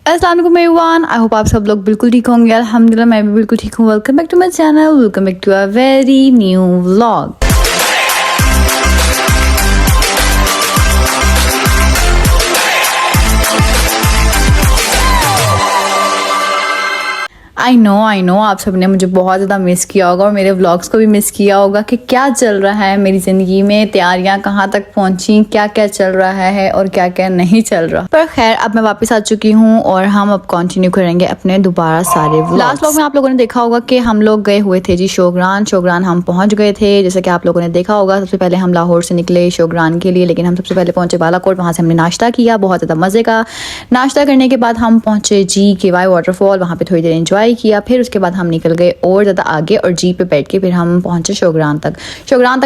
अस्सलाम वालेकुम everyone, I hope आप सब लोग बिल्कुल ठीक होंगे। अल्हम्दुलिल्लाह मैं भी बिल्कुल ठीक हूँ। Welcome back to my channel, welcome back to a very new vlog. I know आप सबने मुझे बहुत ज़्यादा मिस किया होगा और मेरे व्लॉग्स को भी मिस किया होगा कि क्या चल रहा है मेरी ज़िंदगी में, तैयारियां कहाँ तक पहुँची, क्या क्या चल रहा है और क्या क्या नहीं चल रहा। पर खैर अब मैं वापस आ चुकी हूँ और हम अब कंटिन्यू करेंगे अपने दोबारा सारे व्लॉग्स। लास्ट व्लॉग में आप लोगों ने देखा होगा कि हम लोग गए हुए थे जी शोग्रान हम पहुँच गए थे। जैसे कि आप लोगों ने देखा होगा, सबसे पहले हम लाहौर से निकले शोग्रान के लिए, लेकिन हम सबसे पहले पहुँचे बालाकोट। वहाँ से हमने नाश्ता किया, बहुत ज़्यादा मज़े का नाश्ता करने के बाद हम पहुँचे GKY वाटरफॉल, वहाँ पर थोड़ी देर इंजॉय किया। फिर उसके बाद हम निकल गए और ज़्यादा आगे और जीप पे बैठ के फिर हम पहुंचे शोग्रान तक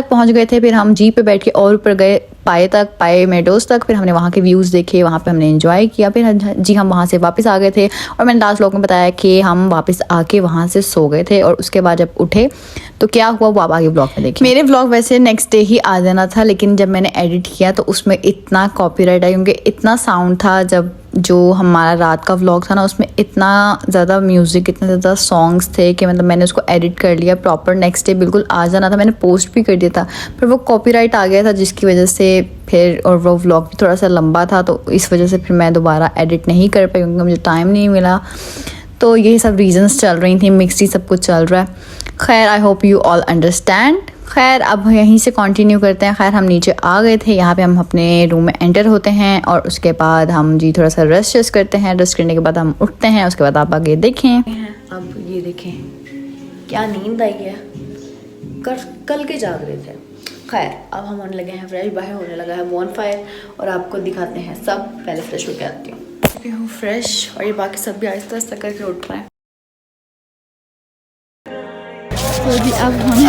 पहुंच गए थे। फिर हम जीप पे बैठ के और ऊपर गए पाए मेडोज तक। फिर हमने वहाँ के व्यूज़ देखे, वहाँ पे हमने एंजॉय किया। फिर जी हम वहाँ से वापस आ गए थे और मैंने लास्ट व्लॉग में बताया कि हम वापस आके वहाँ से सो गए थे और उसके बाद जब उठे तो क्या हुआ वो आप आगे ब्लॉग में देखिए। मेरे व्लॉग वैसे नेक्स्ट डे ही आ जाना था, लेकिन जब मैंने एडिट किया तो उसमें इतना कॉपीराइट आया, क्योंकि इतना साउंड था। जब जो हमारा रात का व्लॉग था ना, उसमें इतना ज़्यादा म्यूज़िक, इतने ज़्यादा सॉन्ग्स थे कि मतलब मैंने उसको एडिट कर लिया प्रॉपर। नेक्स्ट डे बिल्कुल आ जाना था, मैंने पोस्ट भी कर दिया था, पर वो कॉपीराइट आ गया था जिसकी वजह से फिर, और वो व्लॉग भी थोड़ा सा लंबा था तो इस वजह से फिर मैं दोबारा एडिट नहीं कर पाई क्योंकि मुझे टाइम नहीं मिला। तो यही सब रीजंस चल रही थी, मिक्स ही सब कुछ चल रहा है। खैर I hope you all understand. खैर अब यहीं से कंटिन्यू करते हैं। खैर हम नीचे आ गए थे, यहाँ पे हम अपने रूम में एंटर होते हैं और उसके बाद हम जी थोड़ा सा रेस्ट करते हैं। रेस्ट करने के बाद हम उठते हैं, उसके बाद आप आगे देखें। अब ये देखें क्या नींद आई है, कल के जाग रहे थे। खैर अब हम होने लगे हैं फ्रेश, बाहर होने लगा है बॉनफायर और आपको दिखाते हैं सब। पहले फ्रेश होके आती हूँ, हूँ फ्रेश और ये बाकी सब भी आहिस्ता आहिस्ता करके उठ रहा है। तो जी अब हम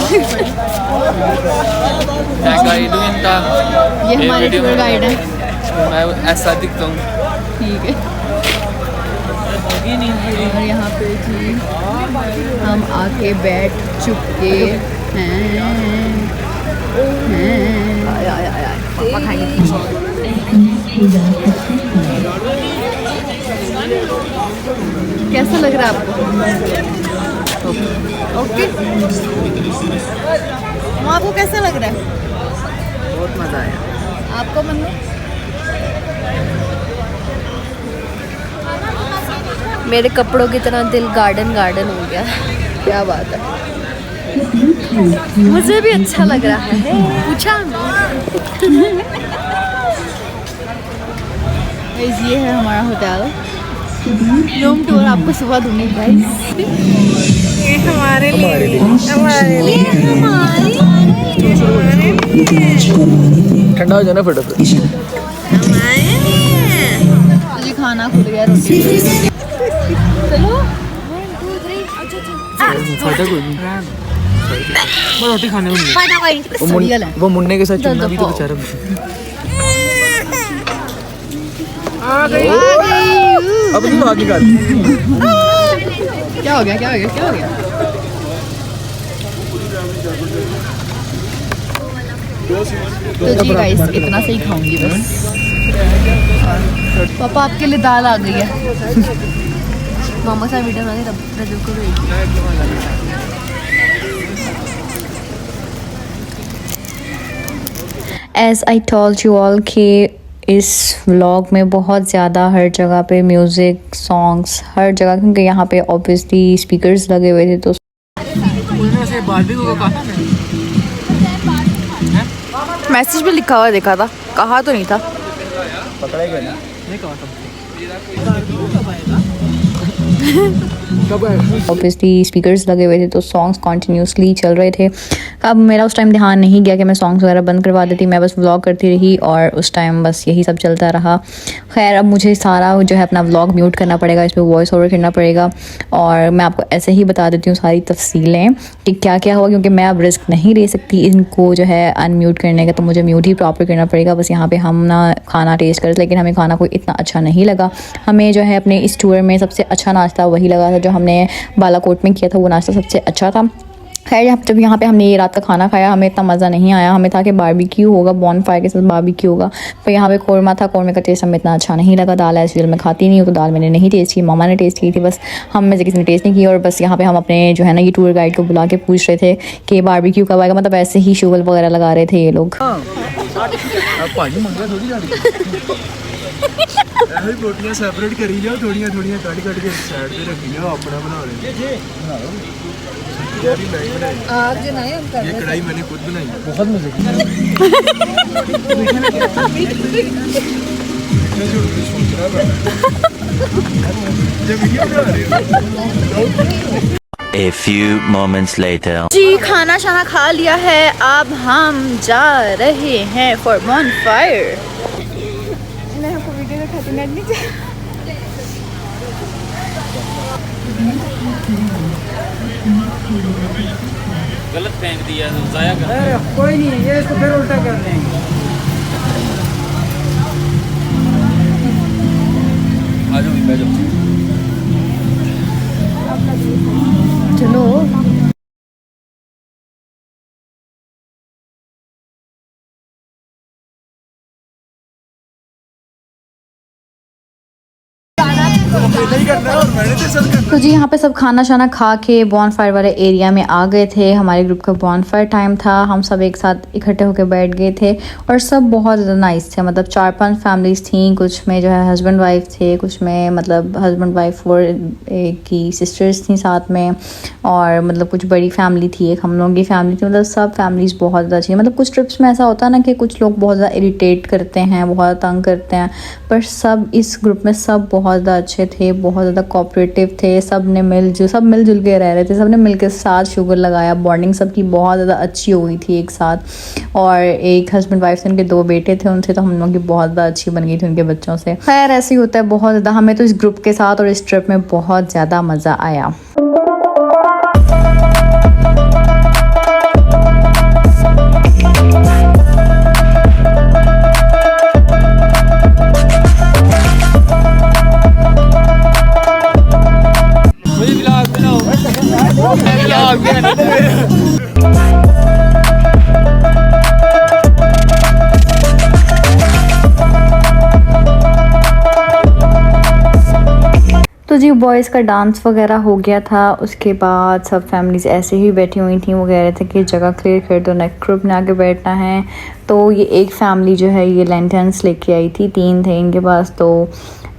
ये हमारे टूर गाइड है, मैं ऐसा दिखता हूँ, ठीक है। और यहाँ पे जी हम आके बैठ चुके हैं। पापा खाएंगे। कैसा लग रहा है आपको? ओके, आपको कैसा लग रहा है? बहुत मज़ा आया। आपको मन्नू? मेरे कपड़ों की तरह दिल गार्डन हो गया। क्या बात है, मुझे भी अच्छा लग रहा है। पूछा ये है हमारा होटल। रूम टूर आपको सुबह दूंगी गाइस। ये हमारे लिए ठंडा हो जाना फटाफट। जी खाना खुल गया, रोटी चलो। रोटी खाने को वो मुन्ने के साथ चुनना भी तो बेचारा। अब नहीं आगे का क्या हो गया? तो जी गाइस इतना सही खाऊंगी बस। पापा आपके लिए दाल आ गई है। मामा साहब वीडियो बना के रजब को भेज। As I told you all कि इस व्लॉग में बहुत ज़्यादा हर जगह पे म्यूज़िक, सॉन्ग्स हर जगह, क्योंकि यहाँ पे ऑब्वियसली स्पीकर्स लगे हुए थे। तो मैसेज में लिखा हुआ देखा था, कहा तो नहीं था। ऑब्वियसली स्पीकर्स लगे हुए थे तो सॉन्ग्स कॉन्टीन्यूसली चल रहे थे। अब मेरा उस टाइम ध्यान नहीं गया कि मैं सॉन्ग्स वगैरह बंद करवा देती, मैं बस व्लॉग करती रही और उस टाइम बस यही सब चलता रहा। खैर अब मुझे सारा जो है अपना व्लॉग म्यूट करना पड़ेगा, इस पर वॉइस ओवर करना पड़ेगा और मैं आपको ऐसे ही बता देती हूँ सारी तफसीलें कि क्या क्या हुआ, क्योंकि मैं अब रिस्क नहीं ले सकती इनको जो है अनम्यूट करने का, तो मुझे म्यूट ही प्रॉपर करना पड़ेगा। बस यहाँ पर हम ना खाना टेस्ट कर, लेकिन हमें खाना कोई इतना अच्छा नहीं लगा। हमें जो है अपने इस टूर में सबसे अच्छा नाश्ता वही लगा था जो हमने बालाकोट में किया था, वो नाश्ता सबसे अच्छा था। खैर जब यहाँ पे हमने ये रात का खाना खाया, हमें इतना मज़ा नहीं आया। हमें था कि बारबेक्यू होगा, बॉनफायर के साथ बारबेक्यू होगा, पर यहाँ पे कौरमा था। कौरमे का टेस्ट हमें इतना अच्छा नहीं लगा। दाल एज यूजुअल मैं खाती नहीं हूँ, तो दाल मैंने नहीं टेस्ट की, मामा ने टेस्ट की थी, बस हम में से किसी ने टेस्ट नहीं की। और बस यहाँ पे हम अपने जो है ना ये टूर गाइड को बुला के पूछ रहे थे कि बारबेक्यू कब आएगा, मतलब ऐसे ही शुगल वगैरह लगा रहे थे ये लोग। रोटियां सेपरेट करी जाओ, थोड़ियां थोड़ियां काट काट के साइड पे रखी जाओ, अपना बना रहे आप जो नहीं हम कर ये कढ़ाई मैंने खुद बनाई, बहुत मजे की। A few moments later. जी खाना शाना खा लिया है, अब हम जा रहे हैं फॉर बॉनफायर। गलत फेंक दिया, जाया कर। कोई नहीं, ये इसको फिर उल्टा कर देंगे। आ जाओ, बैठ जाओ। चलो तो जी यहाँ पे सब खाना शाना खा के बॉनफायर वाले एरिया में आ गए थे। हमारे ग्रुप का बॉनफायर टाइम था, हम सब एक साथ इकट्ठे होकर बैठ गए थे और सब बहुत ज़्यादा नाइस थे। मतलब 4-5 फैमिलीज़ थी, कुछ में जो है हस्बैंड वाइफ थे, कुछ में मतलब हस्बैंड वाइफ और एक की सिस्टर्स थी साथ में, और मतलब कुछ बड़ी फैमिली थी, एक हम लोगों की फैमिली थी। मतलब सब फैमिलीज़ बहुत ज़्यादा अच्छी। मतलब कुछ ट्रिप्स में ऐसा होता है ना कि कुछ लोग बहुत ज़्यादा इरिटेट करते हैं, बहुत तंग करते हैं, पर सब इस ग्रुप में सब बहुत ज़्यादा अच्छे थे, बहुत ज़्यादा कोऑपरेटिव थे। सब मिलजुल के रह रहे थे, सब ने मिल के साथ शुगर लगाया। बॉन्डिंग सबकी बहुत ज़्यादा अच्छी हो गई थी एक साथ। और एक हस्बैंड वाइफ से, उनके 2 बेटे थे, उनसे तो हम लोगों की बहुत ज़्यादा अच्छी बन गई थी उनके बच्चों से। खैर ऐसे ही होता है बहुत ज़्यादा। हमें तो इस ग्रुप के साथ और इस ट्रिप में बहुत ज़्यादा मज़ा आया। तो जी बॉयज़ का डांस वगैरह हो गया था। उसके बाद सब फैमिलीज़ ऐसे ही बैठी हुई थी। वो कह रहे थे कि जगह क्लियर कर दो, नेक्स्ट ग्रुप में आके बैठना है। तो ये एक फैमिली जो है ये लैंटर्न्स लेके आई थी, 3 थे इनके पास। तो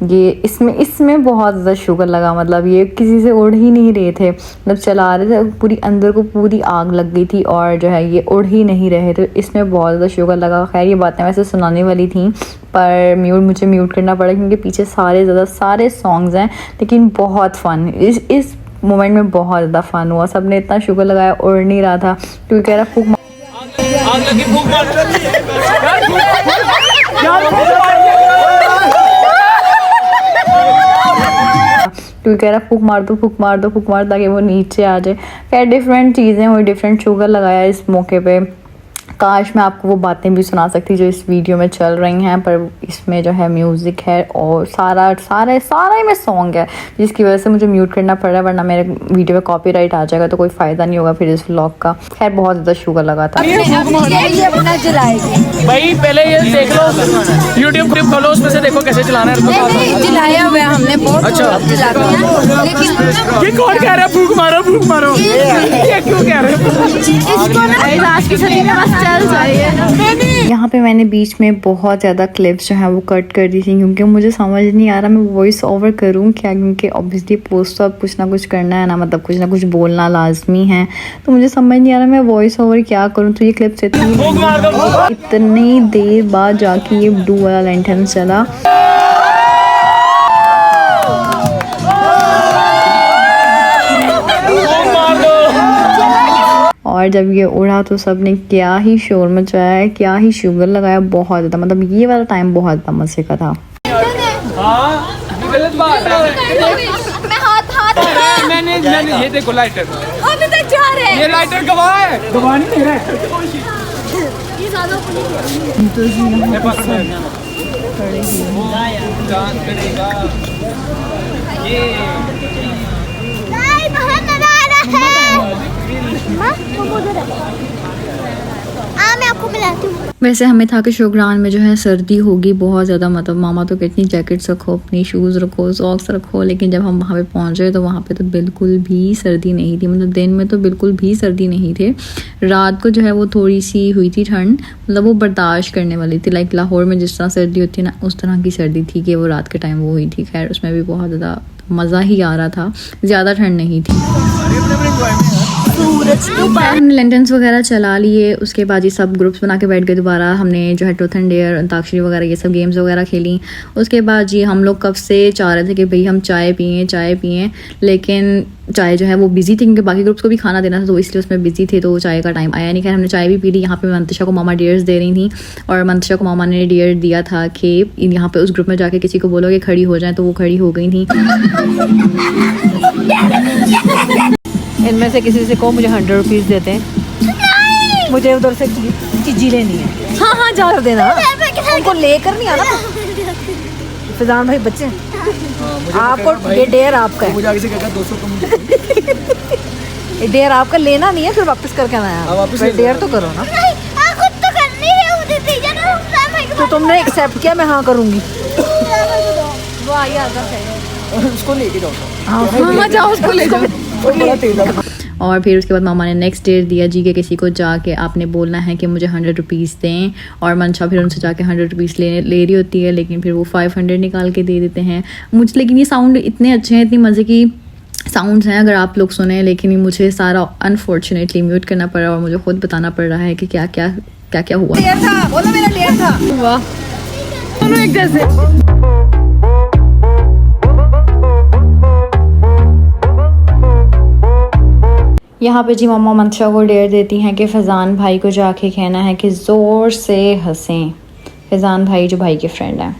ये इसमें बहुत ज़्यादा शुगर लगा। मतलब ये किसी से उड़ ही नहीं रहे थे, मतलब चला रहे थे, पूरी अंदर को पूरी आग लग गई थी और जो है ये उड़ ही नहीं रहे थे। इसमें बहुत ज़्यादा शुगर लगा। खैर ये बातें वैसे सुनाने वाली थी, पर मुझे म्यूट करना पड़ा क्योंकि पीछे सारे सॉन्ग्स हैं, लेकिन बहुत फ़न इस मोमेंट में बहुत ज़्यादा फ़न हुआ। सब ने इतना शुगर लगाया, उड़ नहीं रहा था क्योंकि कह रहा फूक क्योंकि कह रहा फूक मार दो ताकि वो नीचे आ जाए। खैर डिफरेंट चीज़ें हुई, डिफरेंट शुगर लगाया इस मौके पे। काश मैं आपको वो बातें भी सुना सकती जो इस वीडियो में चल रही हैं, पर इसमें जो है म्यूज़िक है और सारा ही में सॉन्ग है, जिसकी वजह से मुझे म्यूट करना पड़ रहा है, वरना मेरे वीडियो में कॉपीराइट आ जाएगा तो कोई फ़ायदा नहीं होगा फिर इस व्लॉग का। खैर बहुत ज़्यादा शुगर लगा था। भाई पहले ये देख लो, यूट्यूब क्लिप खोलो, उसमें से देखो कैसे चलाना है। जलाया हुआ है हमने बहुत। अच्छा लेकिन ये कौन कह रहा है फूक मारो? ये क्यों कह रहे हो? यहाँ पे मैंने बीच में बहुत ज़्यादा क्लिप्स जो है वो कट कर दी थी, क्योंकि मुझे समझ नहीं आ रहा मैं वॉइस ओवर करूँ क्या, क्योंकि ऑब्वियसली पोस्ट तो अब कुछ ना कुछ करना है ना, मतलब कुछ ना कुछ बोलना लाजमी है। तो मुझे समझ नहीं आ रहा मैं वॉइस ओवर क्या करूँ। तो ये क्लिप्स इतनी देर बाद जाके ये ब्लू वाला लैंटर्न चला। और जब ये उड़ा तो सब ने क्या ही शोर मचाया, क्या ही शुगर लगाया, बहुत ज़्यादा। मतलब ये वाला टाइम बहुत ज़्यादा मज़े का था। गलत बात है। मैं हाथ मैंने ये देखो लाइटर, अभी तक जा रहे हैं। ये लाइटर गवाह है, गवाह नहीं है। ये ज़्यादा वो उधर है। मैं आपको मिलाती हूँ। वैसे हमें था कि शोग्रान में जो है सर्दी होगी बहुत ज़्यादा, मतलब मामा तो कितनी जैकेट्स रखो, अपनी शूज़ रखो, सॉक्स रखो, लेकिन जब हम वहाँ पे पहुँचे तो वहाँ पे तो बिल्कुल भी सर्दी नहीं थी। मतलब दिन में तो बिल्कुल भी सर्दी नहीं थे, रात को जो है वो थोड़ी सी हुई थी ठंड, मतलब वो बर्दाश्त करने वाली थी। लाइक लाहौर में जिस तरह सर्दी होती है ना, उस तरह की सर्दी थी कि वो रात के टाइम वो हुई थी। खैर उसमें भी बहुत ज़्यादा मज़ा ही आ रहा था, ज़्यादा ठंड नहीं थी। हमने लैंटर्न्स वगैरह चला लिए, उसके बाद ये सब ग्रुप्स बना के बैठ गए। दोबारा हमने जो है ट्रूथ एंड डेयर, अंताक्षरी वगैरह ये सब गेम्स वगैरह खेली। उसके बाद जी हम लोग कब से चाह रहे थे कि भाई हम चाय पिएँ, लेकिन चाय जो है वो बिजी थी क्योंकि बाकी ग्रुप्स को भी खाना देना था, तो इसलिए उसमें बिजी थे, तो चाय का टाइम आया नहीं। खैर हमने चाय भी पी ली। यहाँ पे मंतशा को मामा डियर्स दे रही थी और मंतशा को मामा ने डियर दिया था कि यहाँ पे उस ग्रुप में जाके किसी को बोलो कि खड़ी हो जाए, तो वो खड़ी हो गई थी। इनमें से किसी से को मुझे 100 रुपीज़ देते हैं, मुझे उधर से चीज़ी लेनी है। हाँ जा देना, उनको लेकर नहीं आना। फिजान भाई बच्चे आपको ये डेयर आपका है, मुझे आगे से कहता 200 कम। ये डेयर आपका लेना नहीं है, फिर वापस करके आना है। डेयर तो करो ना, खुद तो करनी है, मुझे दीजिए ना। तो तुमने एक्सेप्ट किया, मैं हाँ करूँगी। वो आया उसको लेके जाओ। हाँ जाओ, उसको ले जाओ। और फिर उसके बाद मामा ने नेक्स्ट डेट दिया जी कि किसी को जाके आपने बोलना है कि मुझे 100 रुपीज़ दें, और मंशा फिर उनसे जाके 100 रुपीज़ ले रही होती है, लेकिन फिर वो 500 निकाल के दे देते हैं मुझे। लेकिन ये साउंड इतने अच्छे हैं, इतनी मज़े की साउंड्स हैं, अगर आप लोग सुने, लेकिन मुझे सारा अनफॉर्चुनेटली म्यूट करना पड़ा और मुझे खुद बताना पड़ रहा है कि क्या क्या हुआ। बोलो मेरा डेयर था। वाह, दोनों एक जैसे। यहाँ पे जी मम्मा मंशा को डेयर देती हैं कि फैज़ान भाई को जाके कहना है कि ज़ोर से हंसें। फैज़ान भाई जो भाई के फ्रेंड हैं।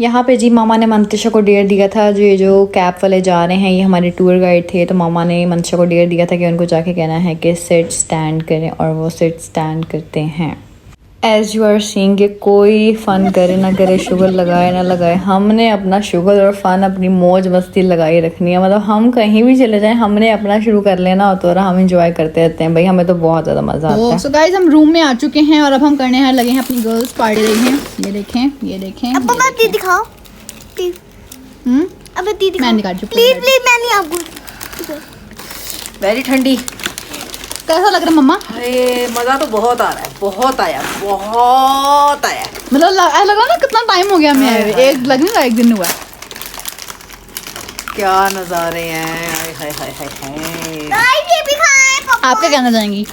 यहाँ पे जी मामा ने मंतशा को डेयर दिया था, जो कैब वाले जा रहे हैं, ये हमारे टूर गाइड थे, तो मामा ने मंतशा को डेयर दिया था कि उनको जाके कहना है कि सिट स्टैंड करें, और वो सिट स्टैंड करते हैं। एज यू आर सीइंग कि कोई फ़न करे ना करे, शुगर लगाए ना लगाए, हमने अपना शुगर और फ़न, अपनी मौज मस्ती लगाई रखनी है। मतलब हम कहीं भी चले जाएं, हमने अपना शुरू कर लेना होता है और हम इंजॉय करते रहते हैं भाई, हमें तो बहुत ज़्यादा मज़ा आता है। सो गाइस हम रूम में आ चुके हैं और अब हम करने हैं लगे हैं अपनी गर्ल्स पार्टी। देखें ये देखें। अब दीदी दिखाओ प्लीज। अब दीदी मैं निकाल चुकी प्लीज मैं नहीं आपको। वेरी ठंडी। कैसा लग रहा है मम्मा? अरे मज़ा तो बहुत आ रहा है, बहुत आया। मतलब लगा ना कितना टाइम हो गया हमें, एक लगने का एक दिन हुआ। क्या नज़ारे हैं, हाय हाय हाय हाय। गाइस ये भी खाएं पापा। आप क्या कहना चाहेंगी?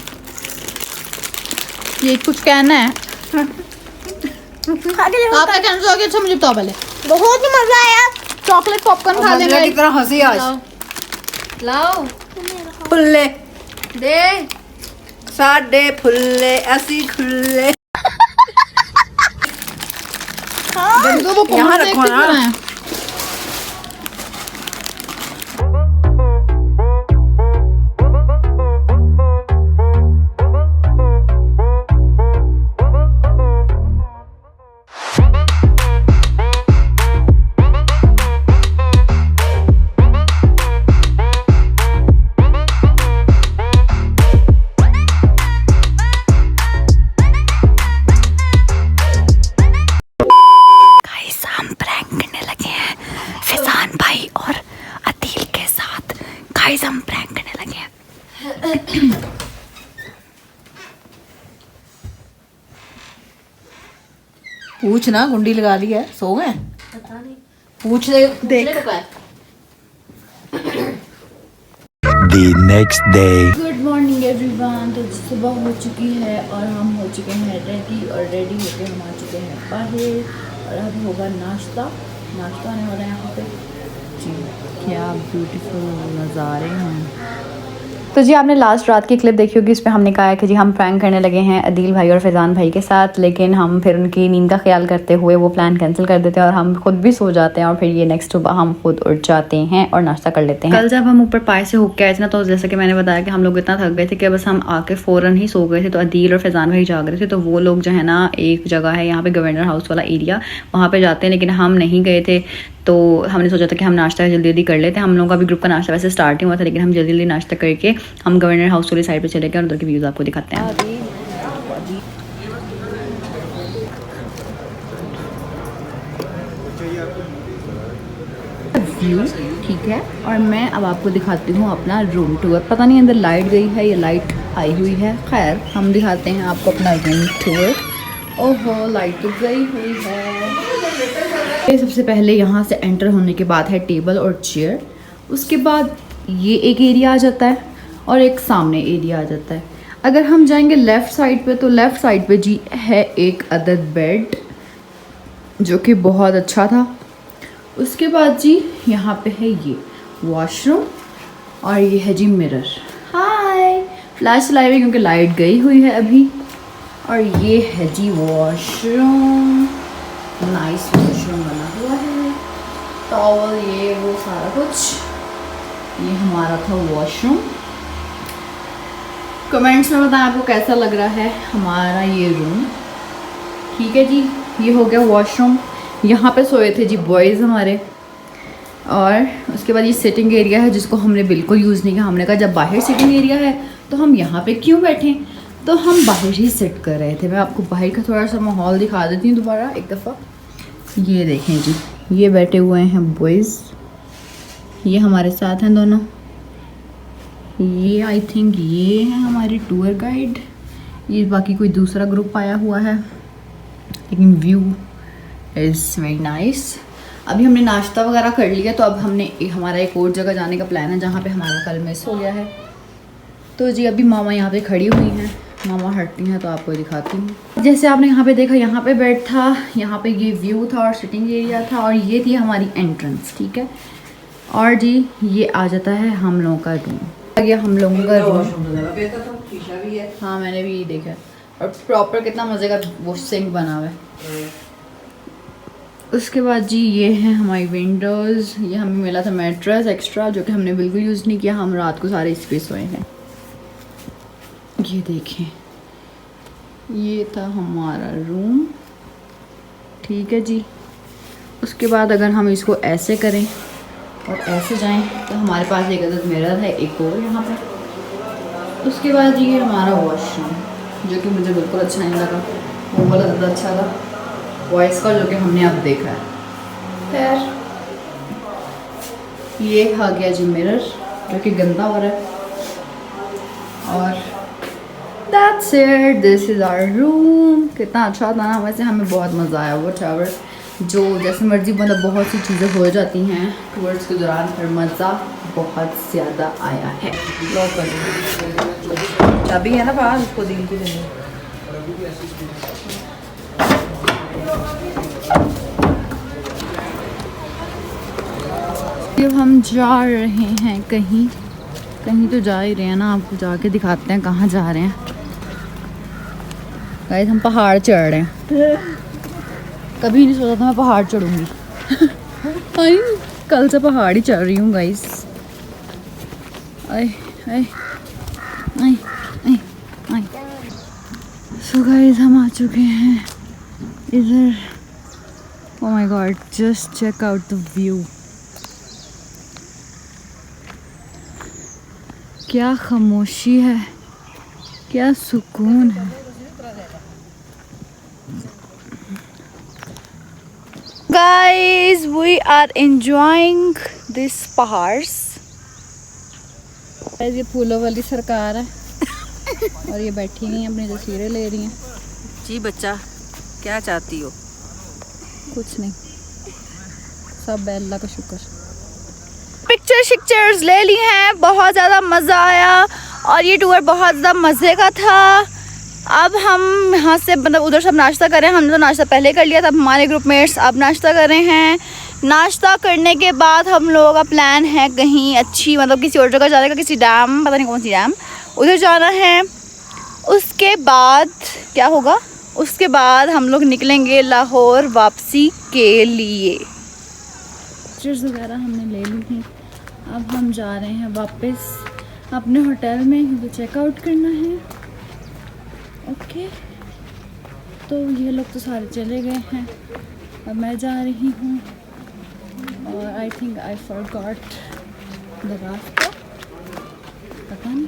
ये कुछ कहना है? आप क्या कहना चाहोगे? अच्छा मुझे बताओ पहले। बहुत मजा आया। चॉकलेट पॉपकॉर्न खा लेंगे। कितना हंसी आज। लाओ फुल्ले दे साडे फुल्ले ऐसी खुले। तो वो यहाँ रखो ना। हम प्रैंक करने लगे हैं। पूछ ना, गुंडी लगा ली है, सो गए? पता नहीं, पूछ ले, देख। The next day. Good morning everyone. तो सुबह हो चुकी है और हम हो चुके हैं रेडी, और रेडी होकर हम आ चुके हैं बाहर, और अब होगा नाश्ता होने वाला है यहाँ पे जी। क्या ब्यूटीफुल नज़ारे हैं। तो जी आपने लास्ट रात की क्लिप देखी होगी, इसमें हमने कहा है कि जी हम प्रैंक करने लगे हैं अदील भाई और फैज़ान भाई के साथ, लेकिन हम फिर उनकी नींद का ख्याल करते हुए वो प्लान कैंसिल कर देते हैं और हम खुद भी सो जाते हैं, और फिर ये नेक्स्ट सुबह हम खुद उठ जाते हैं और नाश्ता कर लेते हैं। कल जब हम ऊपर पाए से होके आए थे ना, तो जैसे कि मैंने बताया कि हम लोग इतना थक गए थे कि बस हम आके फ़ौरन ही सो गए थे। तो अदील और फैज़ान भाई जाग रहे थे, तो वो लोग जो है ना, एक जगह है यहाँ पे गवर्नर हाउस वाला एरिया, वहाँ पे जाते हैं, लेकिन हम नहीं गए थे। तो हमने सोचा था कि हम नाश्ता जल्दी जल्दी कर लेते हैं। हम लोगों का भी ग्रुप का नाश्ता वैसे स्टार्ट ही हुआ था, लेकिन हम जल्दी जल्दी नाश्ता करके हम गवर्नर हाउस वाली साइड पे चले गए और उधर के व्यूज़ आपको दिखाते हैं। व्यू ठीक है, और मैं अब आपको दिखाती हूँ अपना रूम टूर। पता नहीं अंदर लाइट गई है या लाइट आई हुई है, खैर हम दिखाते हैं आपको अपना रूम टूर। ओहो लाइट तो गई हुई है। सबसे पहले यहाँ से एंटर होने के बाद है टेबल और चेयर, उसके बाद ये एक एरिया आ जाता है और एक सामने एरिया आ जाता है। अगर हम जाएंगे लेफ़्ट साइड पे तो लेफ़्ट साइड पे जी है एक अदद बेड जो कि बहुत अच्छा था। उसके बाद जी यहाँ पे है ये वॉशरूम और ये है जी मिरर। हाय, फ्लैश लाइट है क्योंकि लाइट गई हुई है अभी। और ये है जी वॉशरूम, नाइस वॉशरूम बना हुआ है, टॉवल ये वो सारा कुछ। ये हमारा था वॉशरूम। कमेंट्स में बताएं आपको कैसा लग रहा है हमारा ये रूम। ठीक है जी, ये हो गया वॉशरूम। यहाँ पे सोए थे जी बॉयज़ हमारे। और उसके बाद ये सिटिंग एरिया है जिसको हमने बिल्कुल यूज़ नहीं किया। हमने कहा जब बाहर सिटिंग एरिया है तो हम यहाँ पे क्यों बैठें, तो हम बाहर ही सिट कर रहे थे। मैं आपको बाहर का थोड़ा सा माहौल दिखा देती हूँ दोबारा एक दफ़ा। ये देखें जी, ये बैठे हुए हैं बॉयज़, ये हमारे साथ हैं दोनों। ये आई थिंक ये है हमारी टूर गाइड। ये बाकी कोई दूसरा ग्रुप आया हुआ है, लेकिन व्यू इज़ वेरी नाइस। अभी हमने नाश्ता वगैरह कर लिया, तो अब हमारा एक और जगह जाने का प्लान है जहाँ पे हमारा कल मिस हो गया है। तो जी अभी मामा यहाँ पे खड़ी हुई हैं, मामा हटती हैं तो आपको दिखाती हूँ। जैसे आपने यहाँ पे देखा, यहाँ पे बेड था, यहाँ पे ये व्यू था और सिटिंग एरिया था, और ये थी हमारी एंट्रेंस। ठीक है, और जी ये आ जाता है हम लोगों का रूम। आ गया हम लोगों का रूम। हाँ मैंने भी यही देखा, और प्रॉपर कितना मज़े का वो सिंक बना हुआ है। उसके बाद जी ये है हमारी विंडोज़। ये हमें मिला था मैट्रेस एक्स्ट्रा जो कि हमने बिल्कुल यूज़ नहीं किया, हम रात को सारे इस पे सोए हैं। ये देखें, ये था हमारा रूम। ठीक है जी, उसके बाद अगर हम इसको ऐसे करें और ऐसे जाएं तो हमारे पास एक अदद मिरर है, एक और यहाँ पे। उसके बाद ये हमारा वॉशरूम जो कि मुझे बिल्कुल अच्छा नहीं लगा, वो वाला ज़्यादा अच्छा था वॉइस का जो कि हमने अब देखा है। खैर ये आ गया जी मिरर जो कि गंदा हो रहा है। और that's it, this is our room. कितना अच्छा था ना, वैसे हमें बहुत मज़ा आया। वो टावर जो जैसे मर्जी मतलब बहुत सी चीज़ें हो जाती हैं टूर्स के दौरान, पर मज़ा बहुत ज़्यादा आया है। चाबी है ना बाहर, उसको दिन की देनी। जब हम जा रहे हैं कहीं तो जा ही रहे हैं ना, आपको जाके दिखाते हैं कहाँ जा रहे हैं। गाइस हम पहाड़ चढ़ रहे हैं। कभी नहीं सोचा था मैं पहाड़ चढ़ूंगी। आई कल से पहाड़ ही चढ़ रही हूँ गाइस। आई आई आई आई आई। सो गाइस हम आ चुके हैं इधर। Oh my God, just check out the view. क्या खामोशी है, क्या सुकून है। Guys, we are enjoying this पहाड़s। ये फूलों वाली सरकार है और ये बैठी हुई हैं अपनी तस्वीरें ले रही हैं। जी बच्चा, क्या चाहती हो? कुछ नहीं, सब अल्लाह का शुक्र। पिक्चर्स ले ली हैं, बहुत ज़्यादा मज़ा आया और ये टूर बहुत ज़्यादा मज़े का था। अब हम यहाँ से मतलब उधर सब नाश्ता करें, हमने तो नाश्ता पहले कर लिया था, अब हमारे ग्रुप मेट्स अब नाश्ता कर रहे हैं। नाश्ता करने के बाद हम लोगों का प्लान है कहीं अच्छी मतलब किसी और जगह जाने का, किसी डैम, पता नहीं कौन सी डैम, उधर जाना है। उसके बाद क्या होगा, उसके बाद हम लोग निकलेंगे लाहौर वापसी के लिए। पिक्चर्स वगैरह हमने ले ली थी, अब हम जा रहे हैं वापस अपने होटल में क्योंकि चेकआउट करना है। ओके, तो ये लोग तो सारे चले गए हैं, अब मैं जा रही हूँ और I think I forgot the रास्ता, पता नहीं।